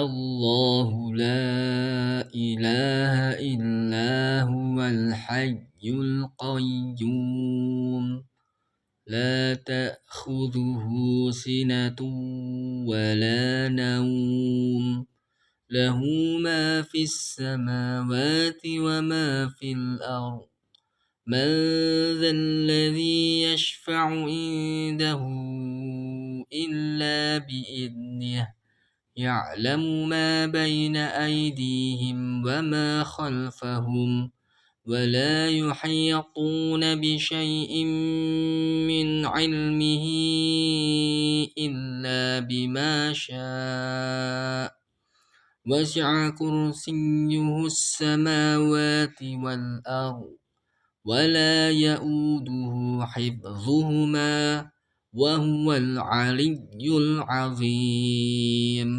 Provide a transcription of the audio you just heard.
الله لا إله إلا هو الحي القيوم لا تأخذه سنة ولا نوم له ما في السماوات وما في الأرض من ذا الذي يشفع عنده إلا بإذنه يعلم ما بين أيديهم وما خلفهم ولا يحيطون بشيء من علمه إلا بما شاء وسع كرسيه السماوات والأرض ولا يؤوده حفظهما وهو العلي العظيم